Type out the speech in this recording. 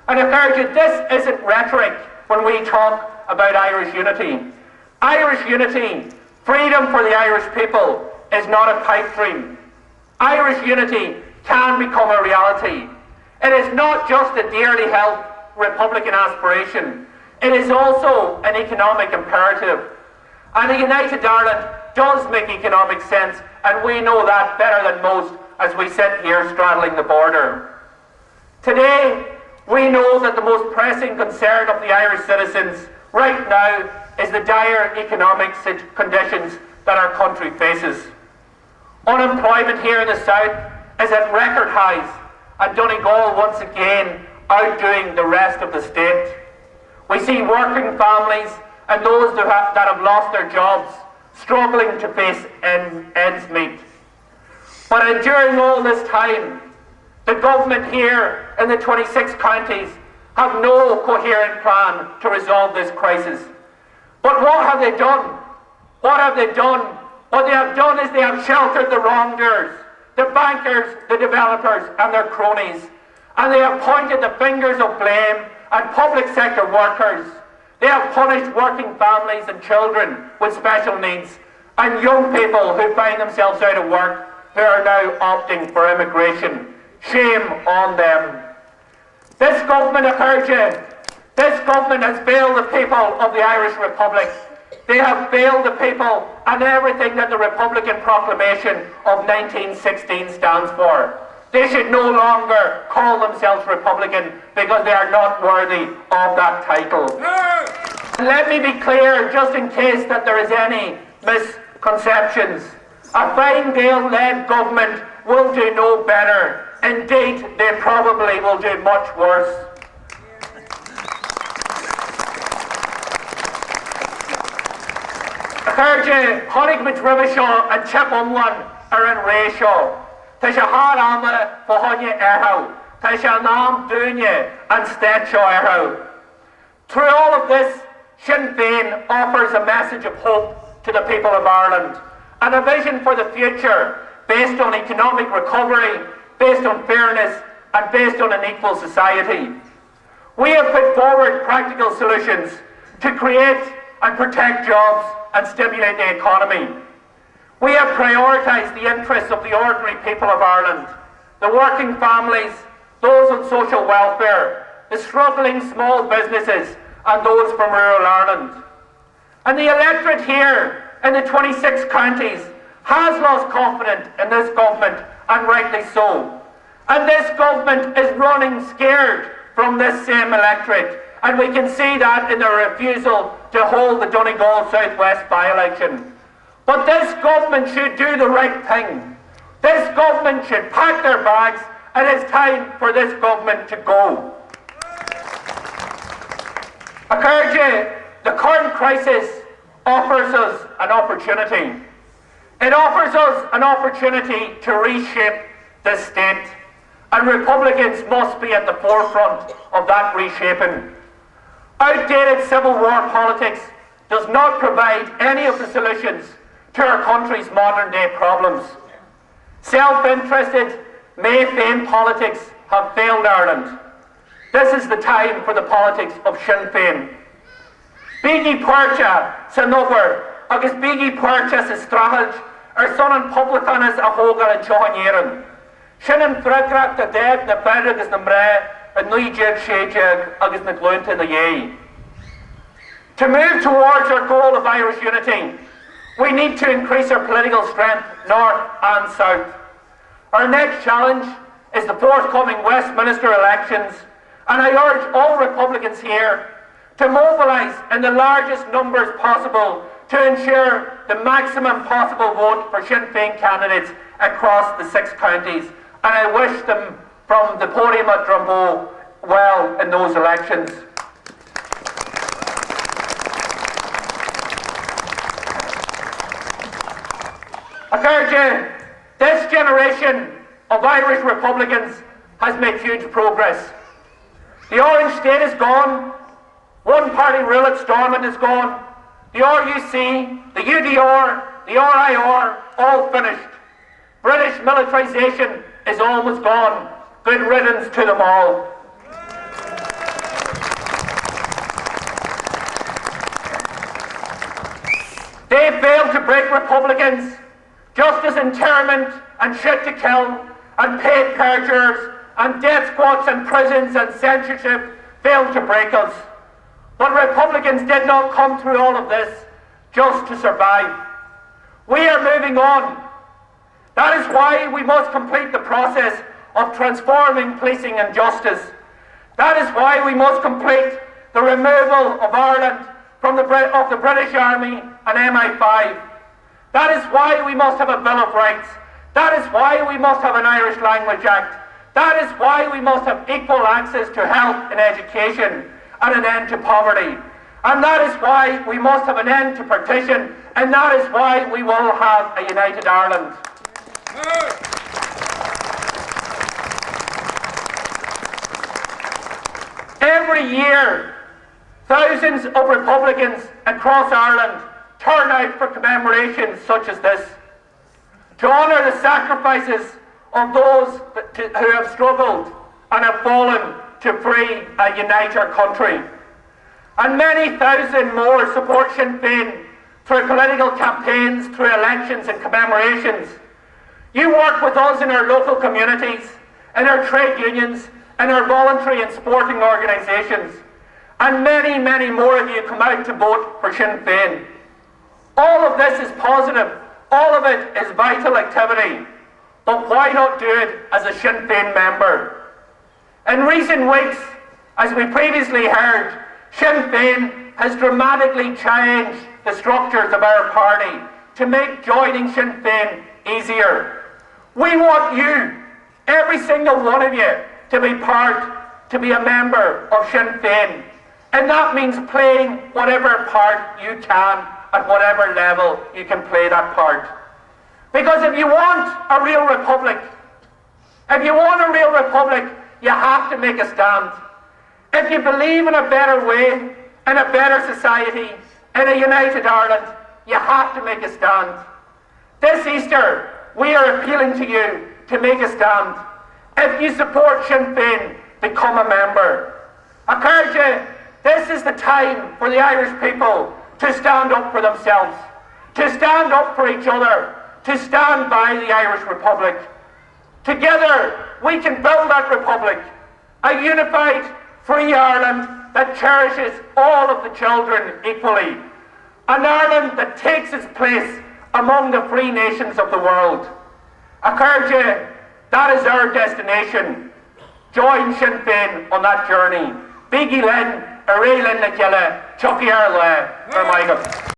And this isn't rhetoric when we talk about Irish unity. Irish unity, freedom for the Irish people, is not a pipe dream. Irish unity can become a reality. It is not just a dearly held Republican aspiration. It is also an economic imperative. And a united Ireland does make economic sense, and we know that better than most as we sit here straddling the border. Today, we know that the most pressing concern of the Irish citizens right now is the dire economic conditions that our country faces. Unemployment here in the south is at record highs, and Donegal once again outdoing the rest of the state. We see working families and those that have lost their jobs struggling to face ends meet. But during all this time, the government here in the 26 counties have no coherent plan to resolve this crisis. But what have they done? What have they done? What they have done is they have sheltered the wrongdoers, the bankers, the developers and their cronies. And they have pointed the fingers of blame at public sector workers. They have punished working families and children with special needs and young people who find themselves out of work who are now opting for immigration. Shame on them. This government, I urge you, this government has failed the people of the Irish Republic. They have failed the people and everything that the Republican Proclamation of 1916 stands for. They should no longer call themselves Republican because they are not worthy of that title. And let me be clear, just in case that there is any misconceptions. A Fine Gael-led government will do no better. Indeed, they probably will do much worse. Clergy, Honig Mitrivishaw and Chip Umlan are in ratio. Tasha Harama for Honya Erho. Tasha Nam Dunya and Stetshaw Erho. Through all of this, Sinn Féin offers a message of hope to the people of Ireland and a vision for the future based on economic recovery, based on fairness and based on an equal society. We have put forward practical solutions to create and protect jobs and stimulate the economy. We have prioritised the interests of the ordinary people of Ireland, the working families, those on social welfare, the struggling small businesses and those from rural Ireland. And the electorate here in the 26 counties has lost confidence in this government, and rightly so. And this government is running scared from this same electorate, and we can see that in their refusal to hold the Donegal Southwest by-election. But this government should do the right thing. This government should pack their bags, and it's time for this government to go. Akarja, the current crisis offers us an opportunity. It offers us an opportunity to reshape this state, and Republicans must be at the forefront of that reshaping. Outdated Civil War politics does not provide any of the solutions to our country's modern-day problems. Self-interested, May-Féin politics have failed Ireland. This is the time for the politics of Sinn Féin. Bígí Puirte sa nubber, agus bígí Puirte sa strahad, son an publicanas a hógar an teochanéireann. Sin an freagrach a déag na feirr agus na mré, a nuideag séideag agus na glúnta na dhé. To move towards our goal of Irish unity, we need to increase our political strength, north and south. Our next challenge is the forthcoming Westminster elections, and I urge all Republicans here to mobilise in the largest numbers possible to ensure the maximum possible vote for Sinn Féin candidates across the 6 counties, and I wish them from the podium at Drumbo well in those elections. I urge you, this generation of Irish Republicans has made huge progress. The Orange State is gone, one-party rule at Stormont is gone, the RUC, the UDR, the RIR, all finished. British militarisation is almost gone. Good riddance to them all. was internment and shit to kill and paid perjurers and death squads and prisons and censorship failed to break us. But Republicans did not come through all of this just to survive. We are moving on. That is why we must complete the process of transforming policing and justice. That is why we must complete the removal of Ireland from the British Army and MI5. That is why we must have a Bill of Rights. That is why we must have an Irish Language Act. That is why we must have equal access to health and education and an end to poverty. And that is why we must have an end to partition. And that is why we will have a united Ireland. Every year, thousands of Republicans across Ireland turn out for commemorations such as this, to honour the sacrifices of those who have struggled and have fallen to free and unite our country. And many thousand more support Sinn Féin through political campaigns, through elections and commemorations. You work with us in our local communities, in our trade unions, in our voluntary and sporting organisations. And many, many more of you come out to vote for Sinn Féin. All of this is positive. All of it is vital activity. But why not do it as a Sinn Féin member? In recent weeks, as we previously heard, Sinn Féin has dramatically changed the structures of our party to make joining Sinn Féin easier. We want you, every single one of you, to be a member of Sinn Féin. And that means playing whatever part you can at whatever level you can play that part. Because if you want a real republic, you have to make a stand. If you believe in a better way, in a better society, in a united Ireland, you have to make a stand. This Easter, we are appealing to you to make a stand. If you support Sinn Féin, become a member. I encourage you, this is the time for the Irish people to stand up for themselves, to stand up for each other, to stand by the Irish Republic. Together, we can build that republic, a unified, free Ireland that cherishes all of the children equally, an Ireland that takes its place among the free nations of the world. I encourage you, that is our destination. Join Sinn Féin on that journey. Biggie Lynn, Array Lynn Nakilla, Chucky Arla, or Michael.